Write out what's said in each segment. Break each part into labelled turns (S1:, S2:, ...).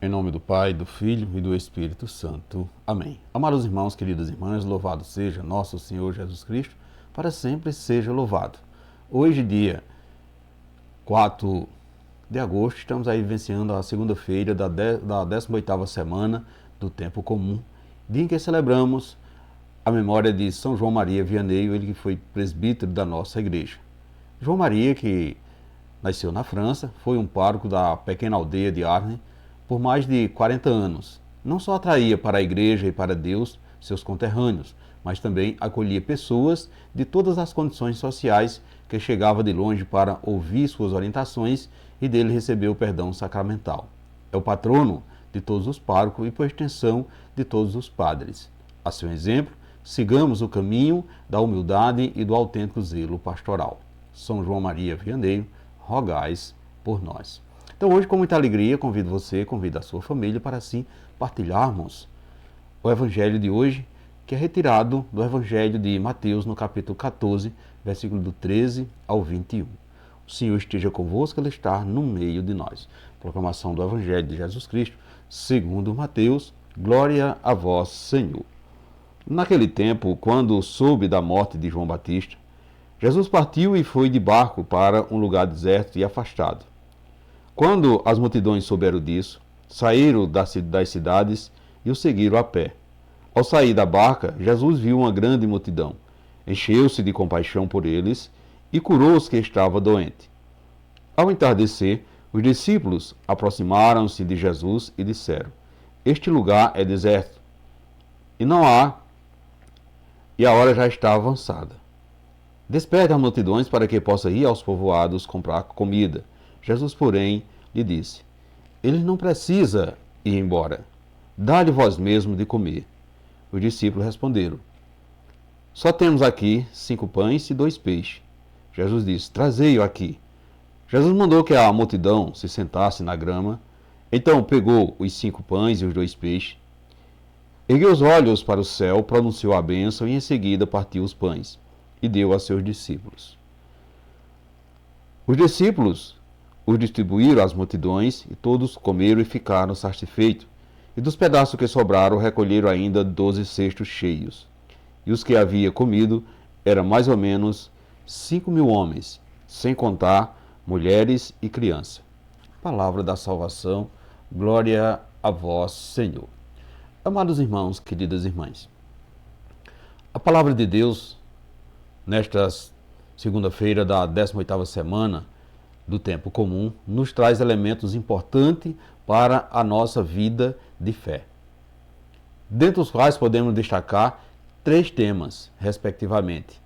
S1: Em nome do Pai, do Filho e do Espírito Santo. Amém. Amados irmãos, queridas irmãs, louvado seja nosso Senhor Jesus Cristo, para sempre seja louvado. Hoje, dia 4 de agosto, estamos aí vivenciando a segunda-feira da 18ª semana do Tempo Comum, dia em que celebramos a memória de São João Maria Vianney, ele que foi presbítero da nossa igreja. João Maria, que nasceu na França, foi um pároco da pequena aldeia de Arne por mais de 40 anos. Não só atraía para a igreja e para Deus seus conterrâneos, mas também acolhia pessoas de todas as condições sociais que chegavam de longe para ouvir suas orientações e dele receber o perdão sacramental. É o patrono de todos os párocos e, por extensão, de todos os padres. A seu exemplo, sigamos o caminho da humildade e do autêntico zelo pastoral. São João Maria Vianney, rogais por nós. Então hoje, com muita alegria, convido a sua família para assim partilharmos o Evangelho de hoje, que é retirado do Evangelho de Mateus, no capítulo 14, versículo do 13 ao 21. O Senhor esteja convosco, Ele está no meio de nós. Proclamação do Evangelho de Jesus Cristo, segundo Mateus, glória a vós, Senhor. Naquele tempo, quando soube da morte de João Batista, Jesus partiu e foi de barco para um lugar deserto e afastado. Quando as multidões souberam disso, saíram das cidades e o seguiram a pé. Ao sair da barca, Jesus viu uma grande multidão, encheu-se de compaixão por eles e curou os que estavam doentes. Ao entardecer, os discípulos aproximaram-se de Jesus e disseram: Este lugar é deserto e a hora já está avançada. Desperte as multidões para que possa ir aos povoados comprar comida. Jesus, porém, lhe disse: Ele não precisa ir embora. Dá-lhe vós mesmo de comer. Os discípulos responderam: Só temos aqui 5 pães e 2 peixes. Jesus disse: Trazei-o aqui. Jesus mandou que a multidão se sentasse na grama. Então pegou os 5 pães e os 2 peixes, ergueu os olhos para o céu, pronunciou a bênção e em seguida partiu os pães e deu a seus discípulos. Os discípulos os distribuíram às multidões e todos comeram e ficaram satisfeitos. E dos pedaços que sobraram recolheram ainda 12 cestos cheios. E os que havia comido eram mais ou menos 5.000 homens, sem contar mulheres e crianças. Palavra da salvação, glória a vós, Senhor. Amados irmãos, queridas irmãs, a palavra de Deus, nesta segunda-feira da 18ª semana do Tempo Comum, nos traz elementos importantes para a nossa vida de fé, dentre os quais podemos destacar 3 temas, respectivamente: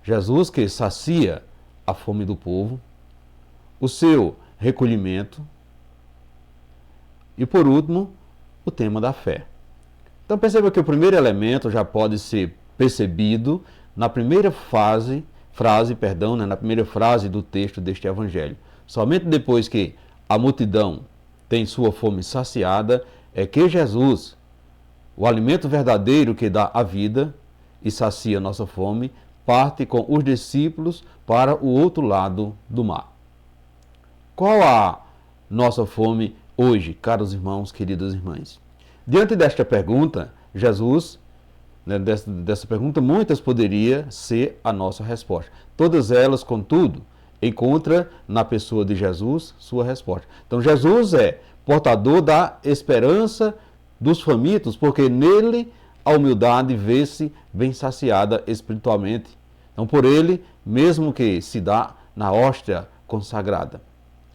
S1: Jesus, que sacia a fome do povo, o seu recolhimento e, por último, o tema da fé. Então perceba que o primeiro elemento já pode ser percebido na primeira frase do texto deste Evangelho. Somente depois que a multidão tem sua fome saciada, é que Jesus, o alimento verdadeiro que dá a vida e sacia nossa fome, parte com os discípulos para o outro lado do mar. Qual a nossa fome hoje, caros irmãos, queridas irmãs? Diante desta pergunta, Jesus, dessa pergunta, muitas poderia ser a nossa resposta. Todas elas, contudo, encontram na pessoa de Jesus sua resposta. Então, Jesus é portador da esperança dos famintos, porque nele a humildade vê-se bem saciada espiritualmente. Então, por ele, mesmo que se dá na hóstia consagrada,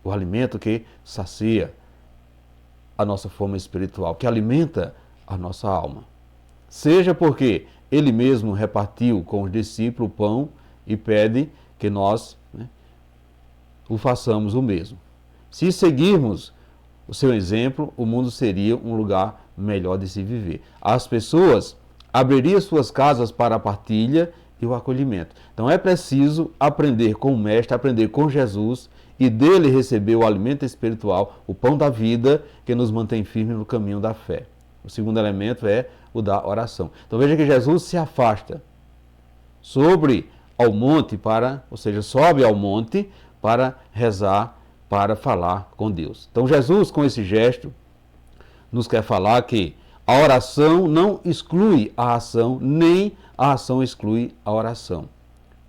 S1: o alimento que sacia a nossa fome espiritual, que alimenta a nossa alma. Seja porque ele mesmo repartiu com os discípulos o pão e pede que nós o façamos o mesmo. Se seguirmos o seu exemplo, o mundo seria um lugar melhor de se viver. As pessoas abririam suas casas para a partilha e o acolhimento. Então é preciso aprender com o Mestre, aprender com Jesus e dele receber o alimento espiritual, o pão da vida que nos mantém firmes no caminho da fé. O segundo elemento é o da oração. Então veja que Jesus se afasta, sobe ao monte para rezar, para falar com Deus. Então Jesus, com esse gesto, nos quer falar que a oração não exclui a ação, nem a ação exclui a oração.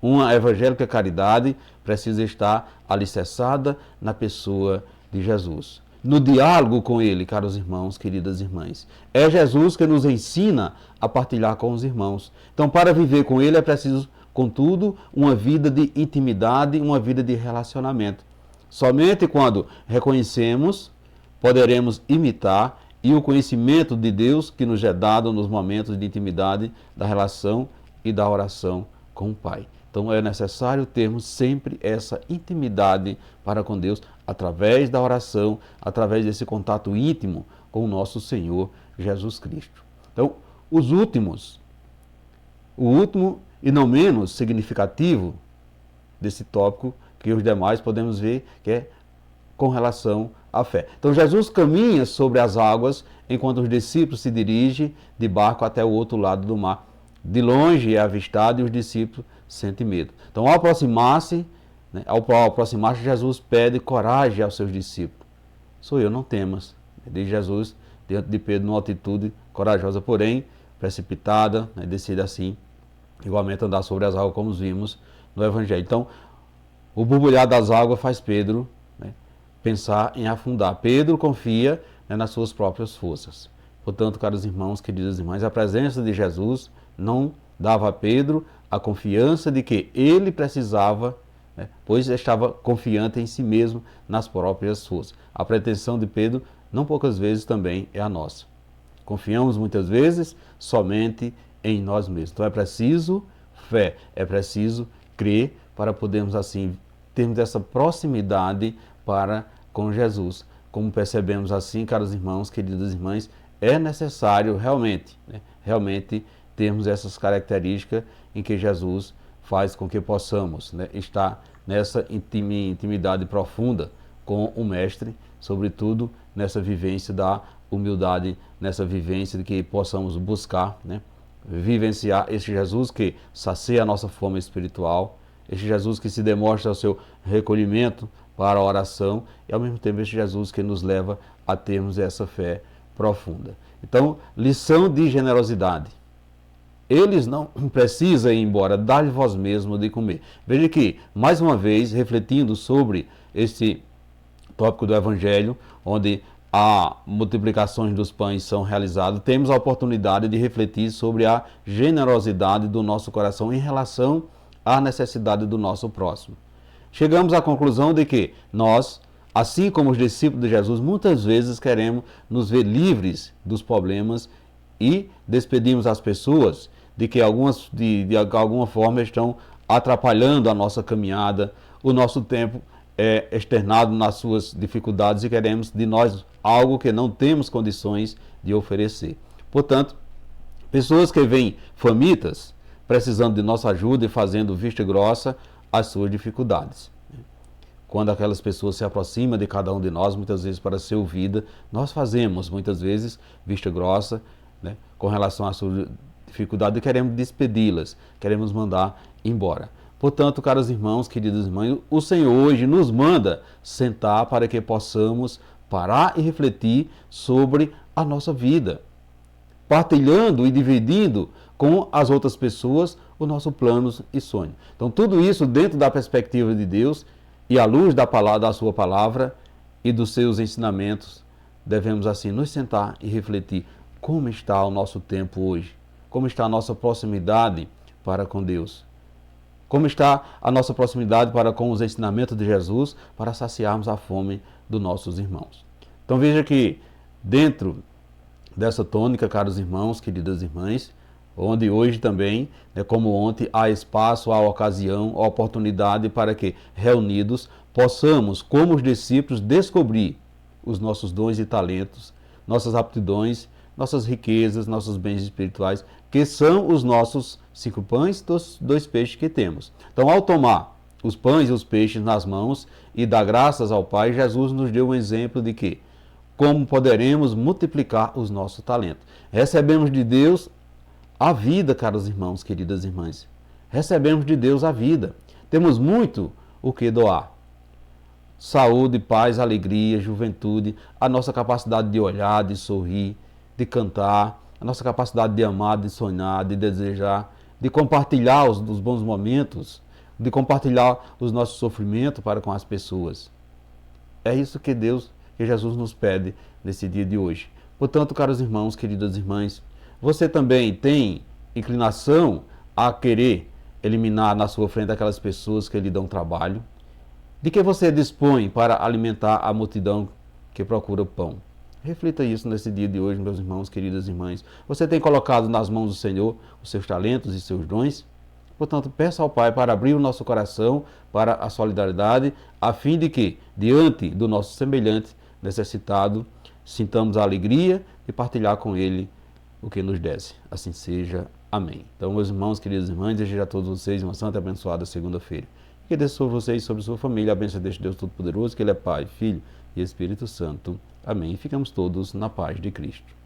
S1: Uma evangélica caridade precisa estar alicerçada na pessoa de Jesus, no diálogo com Ele, caros irmãos, queridas irmãs. É Jesus que nos ensina a partilhar com os irmãos. Então, para viver com Ele é preciso, contudo, uma vida de intimidade, uma vida de relacionamento. Somente quando reconhecemos, poderemos imitar e o conhecimento de Deus que nos é dado nos momentos de intimidade da relação e da oração com o Pai. Então é necessário termos sempre essa intimidade para com Deus através da oração, através desse contato íntimo com o nosso Senhor Jesus Cristo. Então, o último e não menos significativo desse tópico que os demais podemos ver que é com relação à fé. Então Jesus caminha sobre as águas enquanto os discípulos se dirigem de barco até o outro lado do mar. De longe é avistado e os discípulos sentem medo. Então ao aproximar-se, Jesus pede coragem aos seus discípulos. Sou eu, não temas. Diz Jesus diante de Pedro numa atitude corajosa, porém precipitada, decide assim, igualmente andar sobre as águas como vimos no Evangelho. Então o borbulhar das águas faz Pedro pensar em afundar. Pedro confia nas suas próprias forças. Portanto, caros irmãos, queridas irmãs, a presença de Jesus não dava a Pedro a confiança de que ele precisava, pois estava confiante em si mesmo, nas próprias forças. A pretensão de Pedro, não poucas vezes, também é a nossa. Confiamos muitas vezes somente em nós mesmos. Então é preciso fé, é preciso crer para podermos assim termos essa proximidade para com Jesus. Como percebemos assim, caros irmãos, queridas irmãs, é necessário realmente termos essas características em que Jesus faz com que possamos estar nessa intimidade profunda com o Mestre, sobretudo nessa vivência da humildade, nessa vivência de que possamos buscar, vivenciar esse Jesus que sacia a nossa fome espiritual, este Jesus que se demonstra o seu recolhimento para a oração e ao mesmo tempo este Jesus que nos leva a termos essa fé profunda. Então, lição de generosidade. Eles não precisam ir embora, dá-lhe vós mesmo de comer. Veja que, mais uma vez, refletindo sobre esse tópico do Evangelho, onde a multiplicações dos pães são realizadas, temos a oportunidade de refletir sobre a generosidade do nosso coração em relação à necessidade do nosso próximo. Chegamos à conclusão de que nós, assim como os discípulos de Jesus, muitas vezes queremos nos ver livres dos problemas e despedimos as pessoas de que de alguma forma estão atrapalhando a nossa caminhada, o nosso tempo é externado nas suas dificuldades e queremos de nós algo que não temos condições de oferecer. Portanto, pessoas que vêm famintas, precisando de nossa ajuda e fazendo vista grossa as suas dificuldades. Quando aquelas pessoas se aproximam de cada um de nós, muitas vezes para ser ouvida, nós fazemos muitas vezes vista grossa com relação à sua dificuldade e queremos despedi-las, queremos mandar embora. Portanto, caros irmãos, queridas irmãs, o Senhor hoje nos manda sentar para que possamos parar e refletir sobre a nossa vida, partilhando e dividindo com as outras pessoas o nosso plano e sonho. Então, tudo isso dentro da perspectiva de Deus e à luz da sua palavra e dos seus ensinamentos, devemos assim nos sentar e refletir como está o nosso tempo hoje, como está a nossa proximidade para com Deus, como está a nossa proximidade para com os ensinamentos de Jesus, para saciarmos a fome dos nossos irmãos. Então veja que dentro dessa tônica, caros irmãos, queridas irmãs, onde hoje também, como ontem, há espaço, há ocasião, há oportunidade para que, reunidos, possamos, como os discípulos, descobrir os nossos dons e talentos, nossas aptidões, nossas riquezas, nossos bens espirituais, que são os nossos 5 pães e 2 peixes que temos. Então, ao tomar os pães e os peixes nas mãos e dar graças ao Pai, Jesus nos deu um exemplo de que como poderemos multiplicar os nossos talentos. Recebemos de Deus a vida, caros irmãos, queridas irmãs. Recebemos de Deus a vida. Temos muito o que doar. saúde, paz, alegria, juventude, a nossa capacidade de olhar, de sorrir, de cantar, a nossa capacidade de amar, de sonhar, de desejar, de compartilhar os bons momentos, de compartilhar os nossos sofrimentos para com as pessoas. É isso que Jesus nos pede nesse dia de hoje. Portanto, caros irmãos, queridas irmãs, você também tem inclinação a querer eliminar na sua frente aquelas pessoas que lhe dão trabalho? De que você dispõe para alimentar a multidão que procura pão? Reflita isso nesse dia de hoje, meus irmãos, queridas irmãs. Você tem colocado nas mãos do Senhor os seus talentos e seus dons? Portanto, peça ao Pai para abrir o nosso coração para a solidariedade, a fim de que, diante do nosso semelhante necessitado, sintamos a alegria de partilhar com ele o que nos desse. Assim seja. Amém. Então, meus irmãos, queridas irmãs, desejo a todos vocês uma santa e abençoada segunda-feira. Que desça sobre vocês e sobre sua família a bênção deste Deus Todo-Poderoso, que Ele é Pai, Filho e Espírito Santo. Amém. E ficamos todos na paz de Cristo.